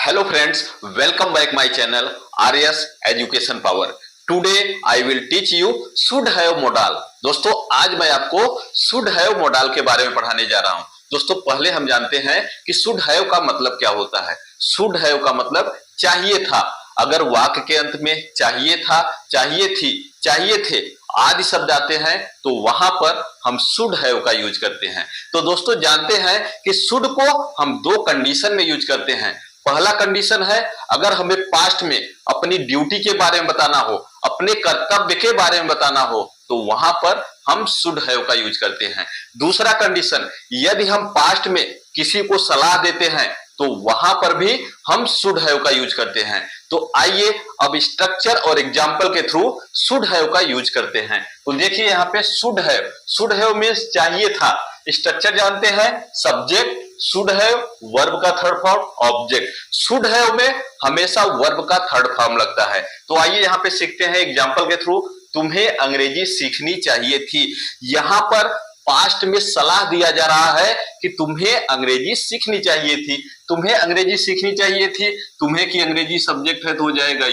Hello friends, welcome back my channel RS Education Power. Today I will teach you should have modal. दोस्तों आज मैं आपको should have modal के बारे में पढ़ाने जा रहा हूं। दोस्तों पहले हम जानते हैं कि should have का मतलब क्या होता है। should have का मतलब चाहिए था। अगर वाक्य के अंत में चाहिए था, चाहिए थी, चाहिए थे आदि शब्द आते हैं तो वहां पर हम शुड हैव का यूज करते हैं। तो दोस्तों जानते हैं कि शुड को हम दो कंडीशन में यूज करते हैं। पहला कंडीशन है अगर हमें पास्ट में अपनी ड्यूटी के बारे में बताना हो, अपने कर्तव्य के बारे में बताना हो तो वहां पर हम शुड हैव का यूज करते हैं। दूसरा कंडीशन यदि हम पास्ट में किसी को सलाह देते हैं तो वहां पर भी हम शुड हैव का यूज करते हैं। तो आइए अब स्ट्रक्चर और एग्जाम्पल के थ्रू शुड हैव का यूज करते हैं। तो देखिए यहाँ पे शुड हैव मीन्स चाहिए था। स्ट्रक्चर जानते हैं, सब्जेक्ट शुड हैव, वर्ब का third form object. Should have में हमेशा वर्ब का थर्ड फॉर्म लगता है। तो आइए यहाँ पे सीखते हैं एग्जाम्पल के थ्रू। तुम्हें अंग्रेजी सीखनी चाहिए थी। यहाँ पर पास्ट में सलाह दिया जा रहा है कि तुम्हें अंग्रेजी सीखनी चाहिए थी। तुम्हें अंग्रेजी सीखनी चाहिए थी, तुम्हें की अंग्रेजी सब्जेक्ट है तो हो जाएगा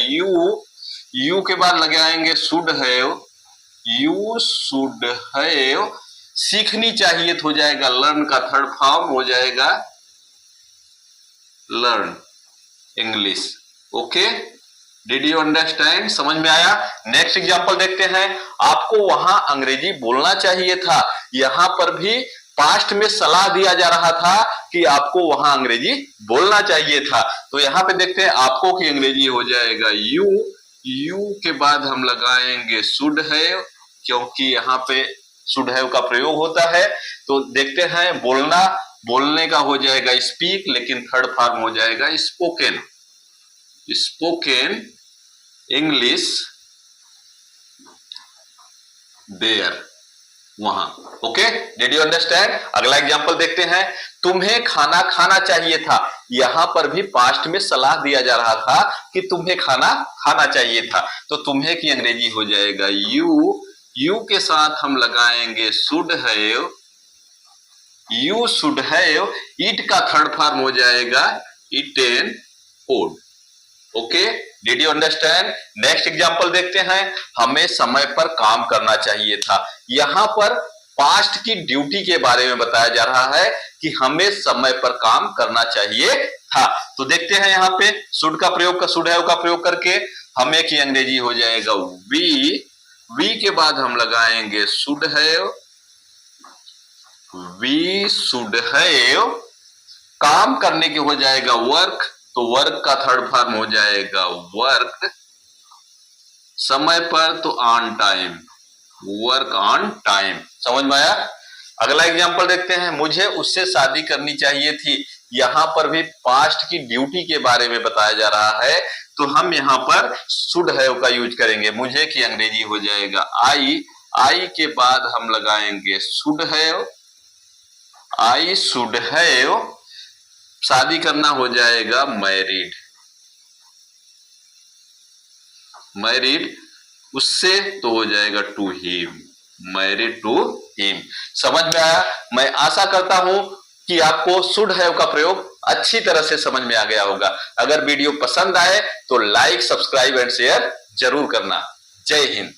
यू के बाद लगाएंगे should have, you should have. सीखनी चाहिए तो हो जाएगा लर्न का थर्ड फॉर्म हो जाएगा learn English. Okay, did you understand? समझ में आया? नेक्स्ट एग्जांपल देखते हैं। आपको वहां अंग्रेजी बोलना चाहिए था। यहां पर भी पास्ट में सलाह दिया जा रहा था कि आपको वहां अंग्रेजी बोलना चाहिए था। तो यहां पे देखते हैं आपको की अंग्रेजी हो जाएगा यू के बाद हम लगाएंगे शुड हैव, क्योंकि यहाँ पे शुड हैव का प्रयोग होता है। तो देखते हैं बोलना, बोलने का हो जाएगा स्पीक, लेकिन थर्ड फॉर्म हो जाएगा स्पोकन। स्पोकन इंग्लिश देयर, वहां। Okay, did you understand? अगला एग्जांपल देखते हैं। तुम्हें खाना खाना चाहिए था। यहां पर भी पास्ट में सलाह दिया जा रहा था कि तुम्हें खाना खाना चाहिए था। तो तुम्हें की अंग्रेजी हो जाएगा यू के साथ हम लगाएंगे should have, you should have. Eat का थर्ड फॉर्म हो जाएगा eaten food. Okay, did you understand? Next example देखते हैं। हमें समय पर काम करना चाहिए था। यहां पर पास्ट की ड्यूटी के बारे में बताया जा रहा है कि हमें समय पर काम करना चाहिए था। तो देखते हैं यहाँ पे शुड का प्रयोग, शुड हैव का प्रयोग करके हमें की अंग्रेजी हो जाएगा वी के बाद हम लगाएंगे should have, we should have. काम करने के हो जाएगा वर्क, तो वर्क का थर्ड फॉर्म हो जाएगा वर्क। समय पर तो on time, work on time. समझ में आया? अगला एग्जांपल देखते हैं। मुझे उससे शादी करनी चाहिए थी। यहां पर भी पास्ट की ड्यूटी के बारे में बताया जा रहा है, तो हम यहां पर शुड हैव का यूज करेंगे। मुझे की अंग्रेजी हो जाएगा आई के बाद हम लगाएंगे should have, I should have. शादी करना हो जाएगा मैरिड, मैरिड उससे तो हो जाएगा to him, married to him. समझ में आया? मैं आशा करता हूं कि आपको शुड हैव का प्रयोग अच्छी तरह से समझ में आ गया होगा। अगर वीडियो पसंद आए तो लाइक, सब्सक्राइब एंड शेयर जरूर करना। जय हिंद।